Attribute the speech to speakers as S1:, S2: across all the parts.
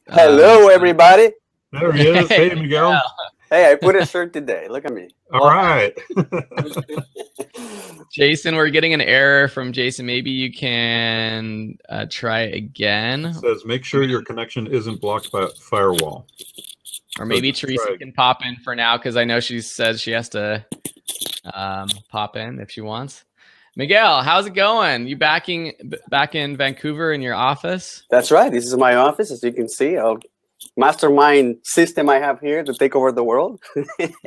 S1: Hello, everybody.
S2: There he is. Hey, Miguel.
S1: Hey, I put a shirt today. Look at me.
S2: All right.
S3: Jason, we're getting an error from Jason. Maybe you can try again.
S2: It says, make sure your connection isn't blocked by a firewall.
S3: Or maybe Teresa can pop in for now, because I know she says she has to pop in if she wants. Miguel, how's it going? You back in Vancouver in your office?
S1: That's right. This is my office, as you can see. A mastermind system I have here to take over the world.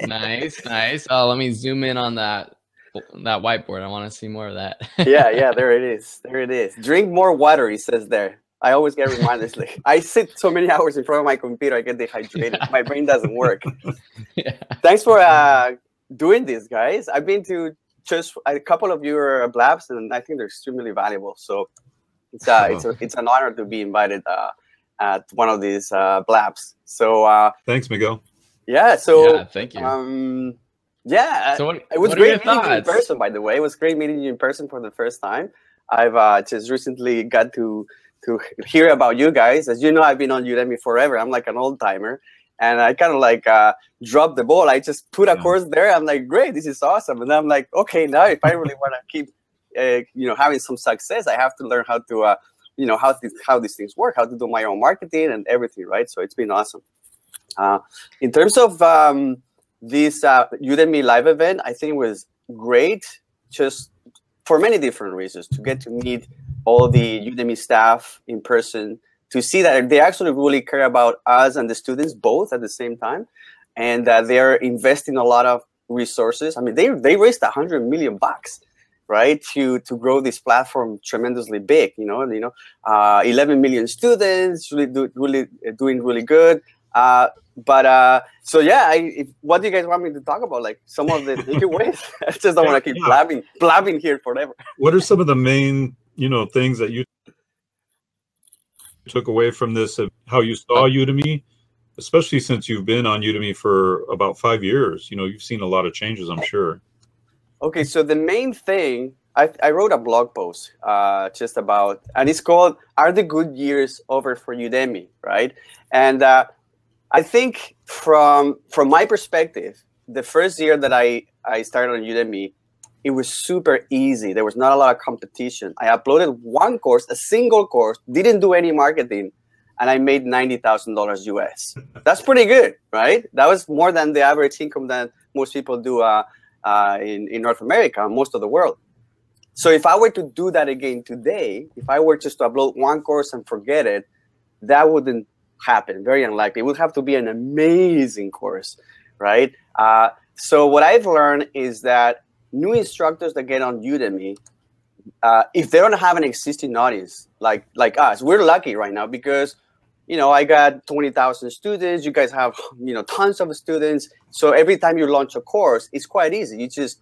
S3: Nice, nice. Oh, let me zoom in on that whiteboard. I want to see more of that.
S1: yeah, there it is. There it is. Drink more water, he says there. I always get reminders. Like, I sit so many hours in front of my computer, I get dehydrated. Yeah. My brain doesn't work. Yeah. Thanks for doing this, guys. I've been to just a couple of your Blabs, and I think they're extremely valuable. So it's an honor to be invited at one of these Blabs. So
S2: thanks, Miguel.
S1: Yeah. So
S3: yeah, thank you.
S1: Yeah. So it was great meeting you in person. By the way, it was great meeting you in person for the first time. I've just recently got to hear about you guys. As you know, I've been on Udemy forever. I'm like an old timer, and I kind of like dropped the ball. I just put a course there. I'm like, great, this is awesome. And I'm like, okay, now if I really want to keep, having some success, I have to learn how to, how these things work, how to do my own marketing and everything, right? So it's been awesome. In terms of this Udemy live event, I think it was great, just for many different reasons, to get to meet all the Udemy staff in person, to see that they actually really care about us and the students both at the same time, and that they're investing a lot of resources. I mean, they raised $100 million, right, to grow this platform tremendously big. 11 million students, really doing really good. So yeah, what do you guys want me to talk about? Like some of the ways? I just don't want to keep blabbing here forever.
S2: What are some of the main things that you took away from this, of how you saw Udemy, especially since you've been on Udemy for about 5 years? You've seen a lot of changes, I'm sure.
S1: Okay, so the main thing, I wrote a blog post just about, and it's called, Are the Good Years Over for Udemy, right? And I think from my perspective, the first year that I started on Udemy, it was super easy. There was not a lot of competition. I uploaded one course, a single course, didn't do any marketing, and I made $90,000 US. That's pretty good, right? That was more than the average income that most people do in North America, most of the world. So if I were to do that again today, if I were just to upload one course and forget it, that wouldn't happen. Very unlikely. It would have to be an amazing course, right? So what I've learned is that new instructors that get on Udemy, if they don't have an existing audience like us, we're lucky right now because, I got 20,000 students. You guys have, tons of students. So every time you launch a course, it's quite easy. You just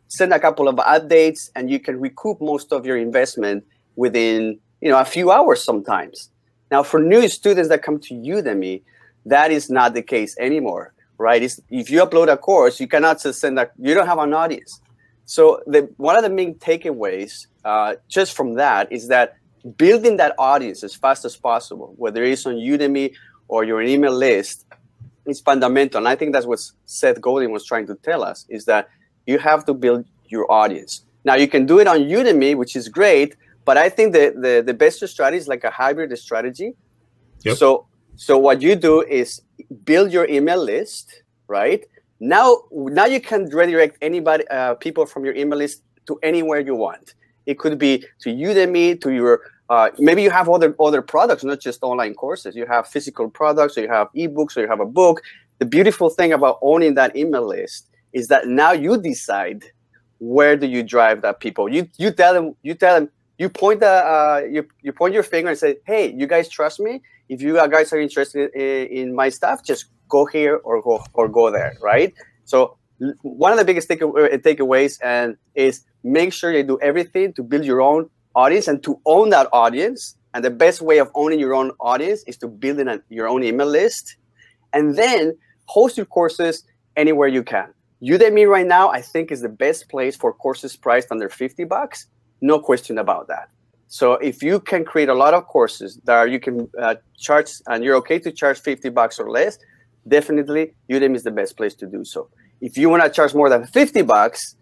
S1: send a couple of updates and you can recoup most of your investment within, a few hours sometimes. Now, for new students that come to Udemy, that is not the case anymore, right? If you upload a course, you cannot just send you don't have an audience. So one of the main takeaways just from that is that building that audience as fast as possible, whether it's on Udemy or your email list, is fundamental. And I think that's what Seth Godin was trying to tell us, is that you have to build your audience. Now, you can do it on Udemy, which is great, but I think the best strategy is like a hybrid strategy. Yep. So what you do is build your email list, right? Now you can redirect anybody, people from your email list to anywhere you want. It could be to Udemy, to your, maybe you have other products, not just online courses. You have physical products, or you have ebooks, or you have a book. The beautiful thing about owning that email list is that now you decide where do you drive that people. You tell them, you point your finger and say, hey, you guys trust me? If you guys are interested in my stuff, just go here or go there, right? So one of the biggest takeaways is make sure you do everything to build your own audience and to own that audience. And the best way of owning your own audience is to build your own email list, and then host your courses anywhere you can. Udemy right now, I think, is the best place for courses priced under $50. No question about that. So if you can create a lot of courses that you can charge, and you're okay to charge $50 or less, definitely Udemy is the best place to do so. If you want to charge more than $50,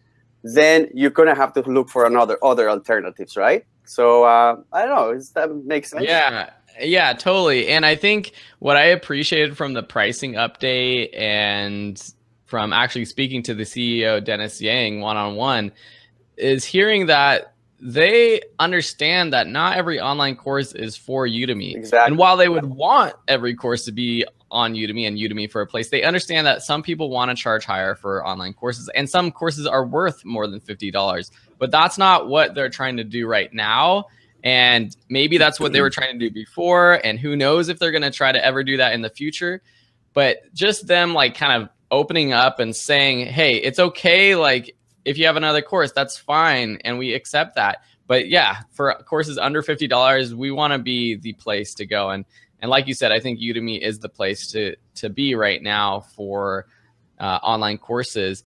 S1: then you're going to have to look for other alternatives, right? So I don't know. Does that make sense?
S3: Yeah, totally. And I think what I appreciated from the pricing update and from actually speaking to the CEO, Dennis Yang, one-on-one, is hearing that they understand that not every online course is for Udemy.
S1: Exactly.
S3: And while they would want every course to be on Udemy and Udemy for a place, they understand that some people want to charge higher for online courses, and some courses are worth more than $50. But that's not what they're trying to do right now. And maybe that's what they were trying to do before. And who knows if they're going to try to ever do that in the future. But just them like kind of opening up and saying, hey, it's okay. Like if you have another course, that's fine. And we accept that. But yeah, for courses under $50, we want to be the place to go. And like you said, I think Udemy is the place to be right now for online courses.